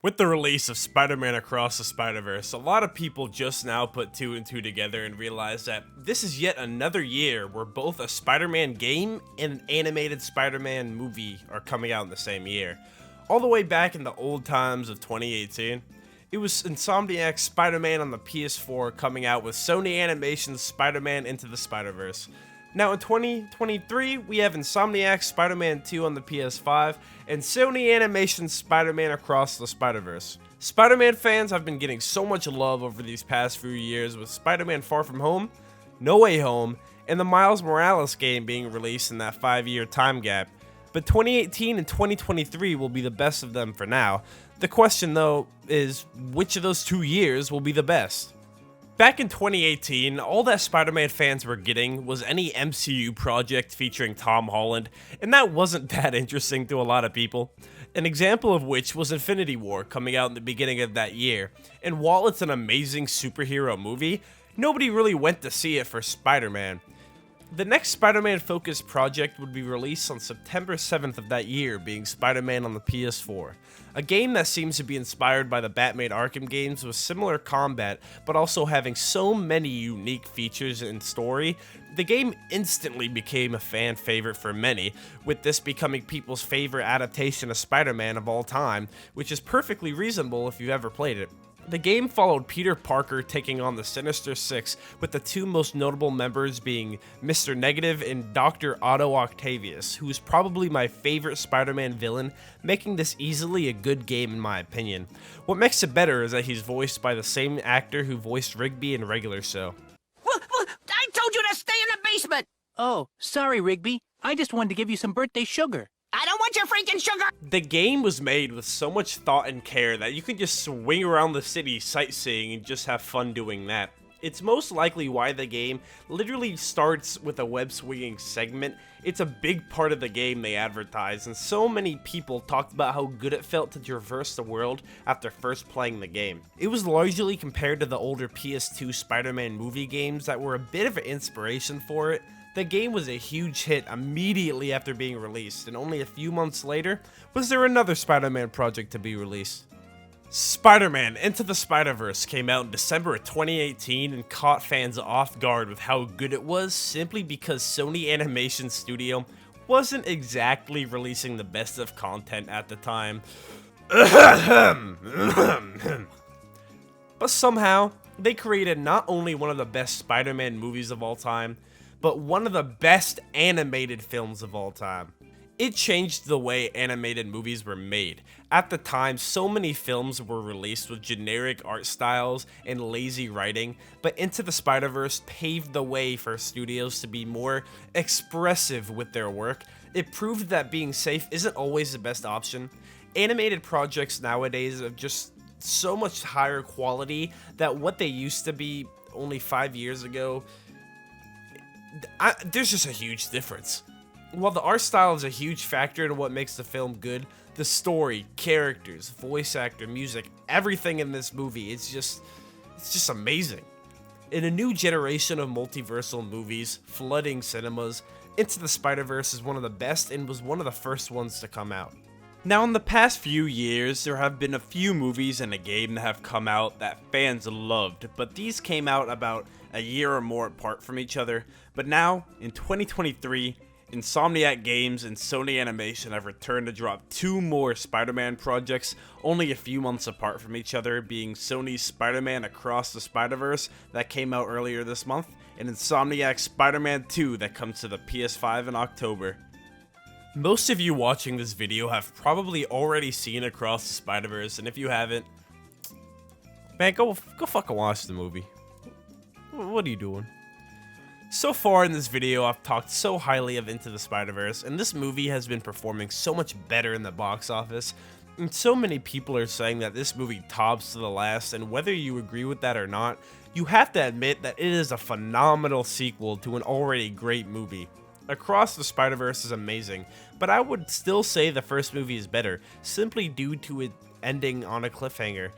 With the release of Spider-Man Across the Spider-Verse, a lot of people just now put two and two together and realize that this is yet another year where both a Spider-Man game and an animated Spider-Man movie are coming out in the same year. All the way back in the old times of 2018, it was Insomniac's Spider-Man on the PS4 coming out with Sony Animation's Spider-Man Into the Spider-Verse. Now in 2023, we have Insomniac's Spider-Man 2 on the PS5 and Sony Animation's Spider-Man Across the Spider-Verse. Spider-Man fans have been getting so much love over these past few years with Spider-Man Far From Home, No Way Home, and the Miles Morales game being released in that 5-year time gap. But 2018 and 2023 will be the best of them for now. The question though is, which of those 2 years will be the best? Back in 2018, all that Spider-Man fans were getting was any MCU project featuring Tom Holland, and that wasn't that interesting to a lot of people. An example of which was Infinity War coming out in the beginning of that year, and while it's an amazing superhero movie, nobody really went to see it for Spider-Man. The next Spider-Man focused project would be released on September 7th of that year, being Spider-Man on the PS4. A game that seems to be inspired by the Batman Arkham games with similar combat, but also having so many unique features and story, the game instantly became a fan favorite for many, with this becoming people's favorite adaptation of Spider-Man of all time, which is perfectly reasonable if you've ever played it. The game followed Peter Parker taking on the Sinister Six, with the two most notable members being Mr. Negative and Dr. Otto Octavius, who is probably my favorite Spider-Man villain, making this easily a good game in my opinion. What makes it better is that he's voiced by the same actor who voiced Rigby in Regular Show. I told you to stay in the basement! Oh, sorry, Rigby. I just wanted to give you some birthday sugar. I don't want your freaking sugar! The game was made with so much thought and care that you can just swing around the city sightseeing and just have fun doing that. It's most likely why the game literally starts with a web swinging segment. It's a big part of the game they advertise, and so many people talked about how good it felt to traverse the world after first playing the game. It was largely compared to the older PS2 Spider-Man movie games that were a bit of an inspiration for it. The game was a huge hit immediately after being released, and only a few months later was there another Spider-Man project to be released. Spider-Man Into the Spider-Verse came out in December of 2018 and caught fans off guard with how good it was, simply because Sony Animation Studio wasn't exactly releasing the best of content at the time. But somehow, they created not only one of the best Spider-Man movies of all time, but one of the best animated films of all time. It changed the way animated movies were made. At the time, so many films were released with generic art styles and lazy writing, but Into the Spider-Verse paved the way for studios to be more expressive with their work. It proved that being safe isn't always the best option. Animated projects nowadays are just so much higher quality that what they used to be only 5 years ago, there's just a huge difference. While the art style is a huge factor in what makes the film good, the story, characters, voice actor, music, everything in this movie, it's just amazing. In a new generation of multiversal movies flooding cinemas, Into the Spider-Verse is one of the best and was one of the first ones to come out. Now, in the past few years, there have been a few movies and a game that have come out that fans loved, but these came out about a year or more apart from each other. But now, in 2023, Insomniac Games and Sony Animation have returned to drop 2 more Spider-Man projects, only a few months apart from each other, being Sony's Spider-Man Across the Spider-Verse that came out earlier this month, and Insomniac's Spider-Man 2 that comes to the PS5 in October. Most of you watching this video have probably already seen Across the Spider-Verse, and if you haven't, man, go fucking watch the movie. What are you doing? So far in this video, I've talked so highly of Into the Spider-Verse, and this movie has been performing so much better in the box office, and so many people are saying that this movie tops the last, and whether you agree with that or not, you have to admit that it is a phenomenal sequel to an already great movie. Across the Spider-Verse is amazing, but I would still say the first movie is better, simply due to it ending on a cliffhanger.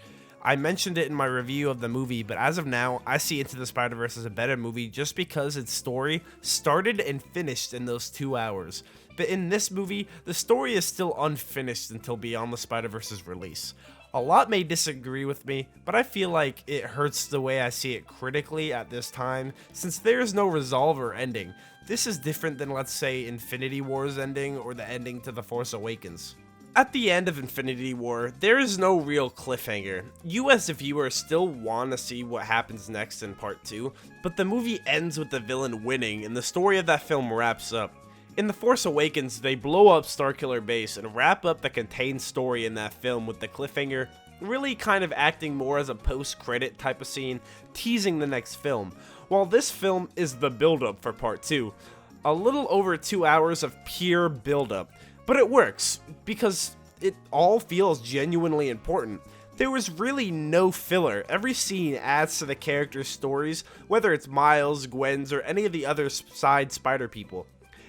I mentioned it in my review of the movie, but as of now, I see Into the Spider-Verse as a better movie just because its story started and finished in those 2 hours. But in this movie, the story is still unfinished until Beyond the Spider-Verse's release. A lot may disagree with me, but I feel like it hurts the way I see it critically at this time, since there is no resolve or ending. This is different than, let's say, Infinity War's ending or the ending to The Force Awakens. At the end of Infinity War, there is no real cliffhanger. You as a viewer still want to see what happens next in part 2, but the movie ends with the villain winning and the story of that film wraps up. In The Force Awakens, they blow up Starkiller Base and wrap up the contained story in that film with the cliffhanger really kind of acting more as a post-credit type of scene, teasing the next film, while this film is the build-up for part 2. A little over 2 hours of pure build-up, but it works, because it all feels genuinely important. There was really no filler. Every scene adds to the characters' stories, whether it's Miles, Gwen's, or any of the other side spider people.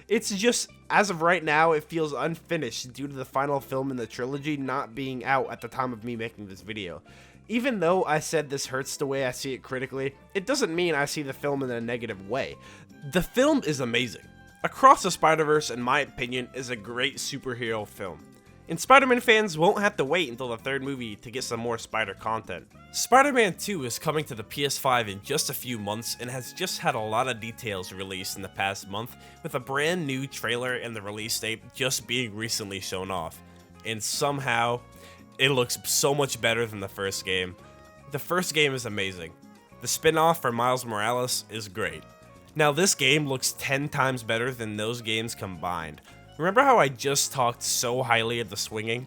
It's just, as of right now, it feels unfinished due to the final film in the trilogy not being out at the time of me making this video. Even though I said this hurts the way I see it critically, it doesn't mean I see the film in a negative way. The film is amazing. Across the Spider-Verse, in my opinion, is a great superhero film. And Spider-Man fans won't have to wait until the third movie to get some more Spider content. Spider-Man 2 is coming to the PS5 in just a few months and has just had a lot of details released in the past month, with a brand new trailer and the release date just being recently shown off. And somehow, it looks so much better than the first game. The first game is amazing. The spin-off for Miles Morales is great. Now this game looks 10 times better than those games combined. Remember how I just talked so highly of the swinging?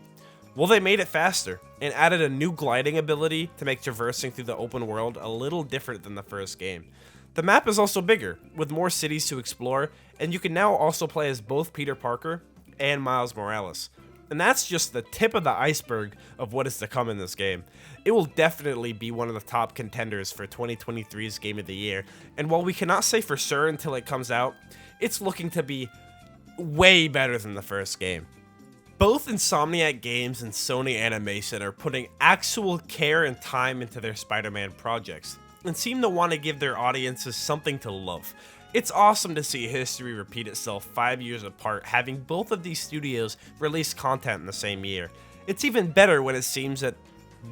Well, they made it faster, and added a new gliding ability to make traversing through the open world a little different than the first game. The map is also bigger, with more cities to explore, and you can now also play as both Peter Parker and Miles Morales. And that's just the tip of the iceberg of what is to come in this game. It will definitely be one of the top contenders for 2023's Game of the Year, and while we cannot say for sure until it comes out, it's looking to be way better than the first game. Both Insomniac Games and Sony Animation are putting actual care and time into their Spider-Man projects, and seem to want to give their audiences something to love. It's awesome to see history repeat itself 5 years apart, having both of these studios release content in the same year. It's even better when it seems that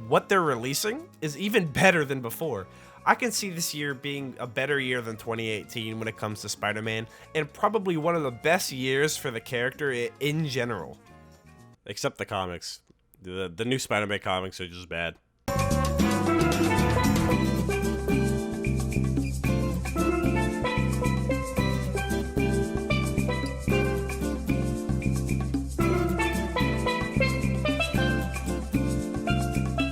what they're releasing is even better than before. I can see this year being a better year than 2018 when it comes to Spider-Man, and probably one of the best years for the character in general. Except the comics. The new Spider-Man comics are just bad.